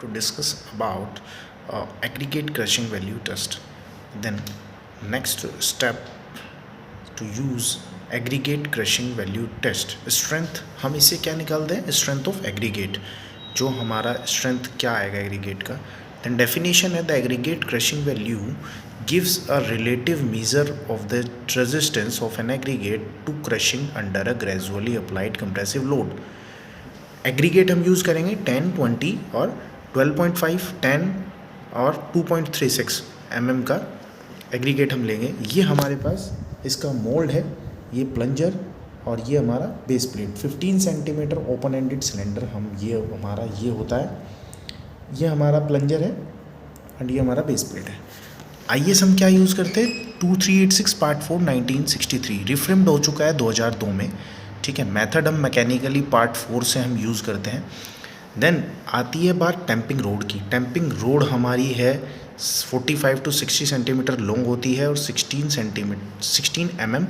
to discuss about aggregate crushing value test. Then next step to use aggregate crushing value test. Strength हम इसे क्या निकाल दें, strength of aggregate, जो हमारा strength क्या आएगा aggregate का. Then definition है, the aggregate crushing value gives a relative measure of the resistance of an aggregate to crushing under a gradually applied compressive load. Aggregate हम यूज़ करेंगे 10, 20 और 12.5, 10 और 2.36 mm का एग्रीगेट हम लेंगे. ये हमारे पास इसका मोल्ड है, ये प्लंजर और ये हमारा base plate. 15 centimetre open ended cylinder हम ये हमारा ये होता है. ये हमारा प्लंजर है और ये हमारा बेस प्लेट है. आइए हम क्या यूज़ करते हैं, 2386 पार्ट 4 1963 रिफ्रेम्ड हो चुका है 2002 में. ठीक है, मेथड हम मैकेनिकली पार्ट 4 से हम यूज़ करते हैं. देन आती है बात टैंपिंग रोड की. टैंपिंग रोड हमारी है 45 to 60 सेंटीमीटर लॉन्ग होती है और 16 mm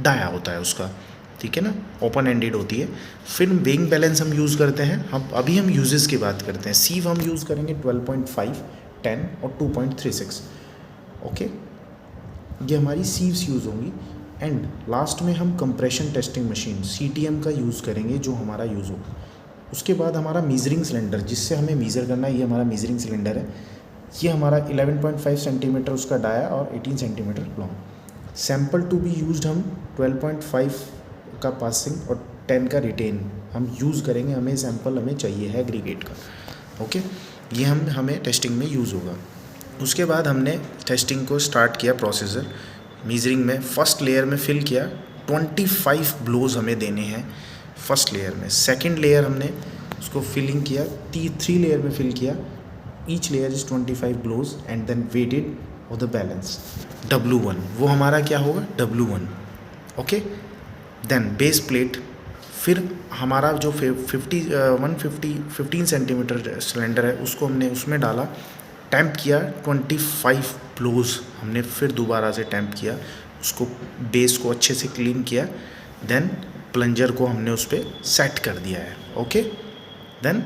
डाया होता है उसका. ठीक है ना, ओपन एंडेड होती है. फिर वेइंग बैलेंस हम यूज़ करते हैं. अभी हम यूजेस की बात करते हैं. सीव हम यूज़ करेंगे 12.5, 10 और 2.36. ओके, ये हमारी सीव्स यूज़ होंगी. एंड लास्ट में हम कंप्रेशन टेस्टिंग मशीन CTM का यूज़ करेंगे, जो हमारा यूज़ होगा. उसके बाद हमारा मीजरिंग सिलेंडर, जिससे हमें मीज़र करना है, ये हमारा मीजरिंग सिलेंडर है. ये हमारा 11.5 सेंटीमीटर उसका डाया और 18 centimetre long. Sample to be used हम 12.5 का पासिंग और 10 का रिटेन हम यूज़ करेंगे. हमें सैम्पल हमें चाहिए है एग्रीगेट का. ओके, ये हमें टेस्टिंग में यूज़ होगा. उसके बाद हमने टेस्टिंग को स्टार्ट किया. प्रोसीजर मीजरिंग में फर्स्ट लेयर में फिल किया. 25 ब्लोज हमें देने हैं फर्स्ट लेयर में. सेकंड लेयर हमने उसको फिलिंग किया. 3 लेयर में फिल किया. Each layer is 25 blows and then weighted और द बैलेंस W1. वो हमारा क्या होगा, W1. Okay, then base plate. फिर हमारा जो 15 सेंटीमीटर सिलेंडर है, उसको हमने उसमें डाला, टैंप किया. 25 ब्लोज हमने फिर दोबारा से टैंप किया. उसको बेस को अच्छे से क्लीन किया. देन प्लंजर को हमने उस पर सेट कर दिया है. ओके, देन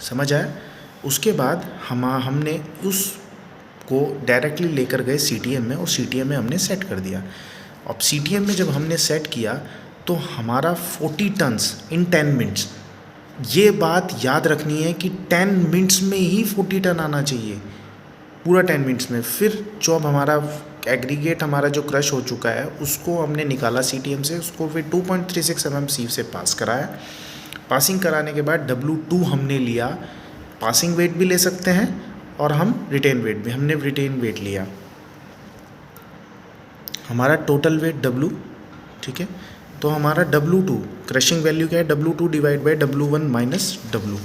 समझ आया. उसके बाद हमने उसको डायरेक्टली लेकर गए CTM में और CTM में हमने सेट कर दिया. अब CTM में जब हमने सेट किया तो हमारा 40 टन्स इन 10 मिनट्स. ये बात याद रखनी है कि 10 मिनट्स में ही 40 टन आना चाहिए, पूरा 10 मिनट्स में. फिर जो अब हमारा एग्रीगेट हमारा जो क्रश हो चुका है, उसको हमने निकाला CTM से. उसको फिर 2.36 mm सीव से पास कराया. पासिंग कराने के बाद W2 हमने लिया. पासिंग वेट भी ले सकते हैं और हम रिटेन वेट भी, हमने रिटेन वेट लिया. हमारा टोटल वेट W. ठीक है, तो हमारा W2 क्रशिंग वैल्यू क्या है, W2 divide by W1 minus W.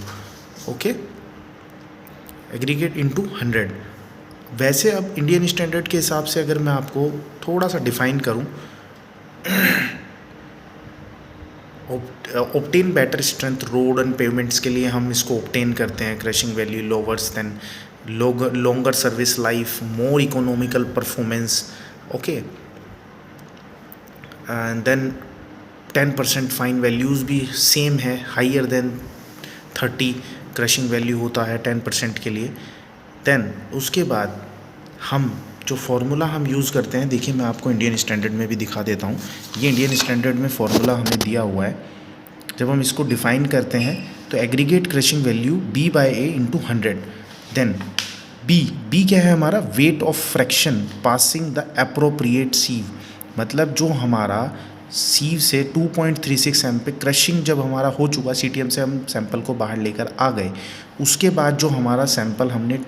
Okay, aggregate into 100. वैसे अब इंडियन स्टैंडर्ड के हिसाब से अगर मैं आपको थोड़ा सा डिफाइन करूं, obtain better strength road and pavements के लिए हम इसको ऑब्टेन करते हैं. Crushing value lowers then longer service life, more economical performance. Okay, and then 10% fine values भी सेम है, हाइयर देन 30 क्रशिंग वैल्यू होता है 10% के लिए. देन उसके बाद हम जो फार्मूला हम यूज़ करते हैं, देखिए मैं आपको इंडियन स्टैंडर्ड में भी दिखा देता हूँ. ये इंडियन स्टैंडर्ड में फार्मूला हमें दिया हुआ है. जब हम इसको डिफ़ाइन करते हैं तो aggregate crushing value B/A into 100. Then B क्या है हमारा, weight of fraction passing the appropriate sieve. मतलब जो हमारा सीव से 2.36 mm पे क्रशिंग जब हमारा हो चुका, CTM से हम सैंपल को बाहर लेकर आ गए, उसके बाद जो हमारा सैंपल हमने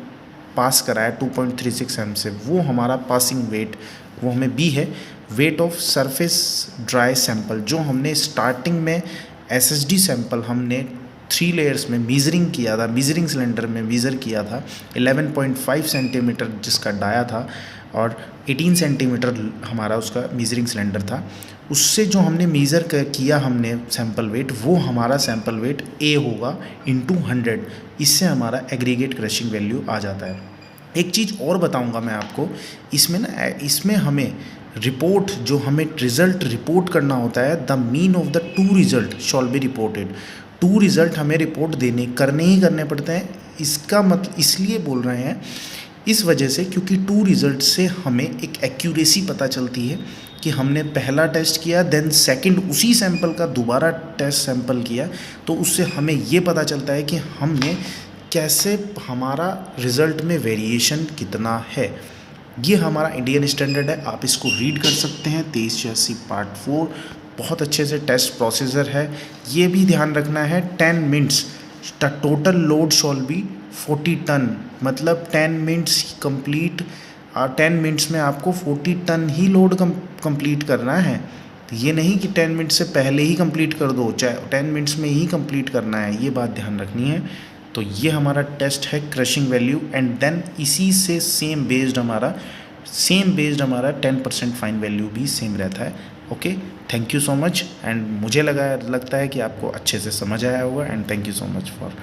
पास कराया 2.36 mm से, वो हमारा पासिंग वेट वो हमें B है. Weight of surface dry sample, जो हमने स्टार्टिंग में SSD सैंपल हमने 3 लेयर्स में मीजरिंग किया था, मीजरिंग सिलेंडर में मीज़र किया था. 11.5 सेंटीमीटर जिसका डाया था और 18 सेंटीमीटर हमारा उसका मीजरिंग सिलेंडर था. उससे जो हमने मीज़र किया हमने सैंपल वेट, वो हमारा सैंपल वेट A होगा इंटू 100. इससे हमारा एग्रीगेट क्रशिंग वैल्यू आ जाता है. एक चीज़ और बताऊंगा मैं आपको, इसमें हमें रिपोर्ट, जो हमें रिज़ल्ट रिपोर्ट करना होता है, the mean of the two result shall be reported. Two result हमें रिपोर्ट करने ही करने पड़ते हैं। इसका मतलब इसलिए बोल रहे हैं इस वजह से क्योंकि टू रिज़ल्ट से हमें एक एक्यूरेसी पता चलती है कि हमने पहला टेस्ट किया देन सेकंड उसी सैंपल का दोबारा टेस्ट सैंपल किया, तो उससे हमें ये पता चलता है कि हमने कैसे हमारा रिज़ल्ट में वेरिएशन कितना है। ये हमारा इंडियन स्टैंडर्ड है, आप इसको रीड कर सकते हैं। 2386 पार्ट 4 बहुत अच्छे से टेस्ट प्रोसीजर है। ये भी ध्यान रखना है 10 minutes total load shall be 40 ton, मतलब 10 मिनट्स कंप्लीट 10 मिनट्स में आपको 40 टन ही लोड कंप्लीट करना है। तो ये नहीं कि 10 मिनट से पहले ही कंप्लीट कर दो, चाहे 10 मिनट्स में ही कंप्लीट करना है, ये बात ध्यान रखनी है। तो ये हमारा टेस्ट है क्रशिंग वैल्यू एंड देन इसी से सेम बेस्ड हमारा 10% फाइन वैल्यू भी सेम रहता है। Okay, thank you so much and मुझे लगता है कि आपको अच्छे से समझ आया होगा and thank you so much for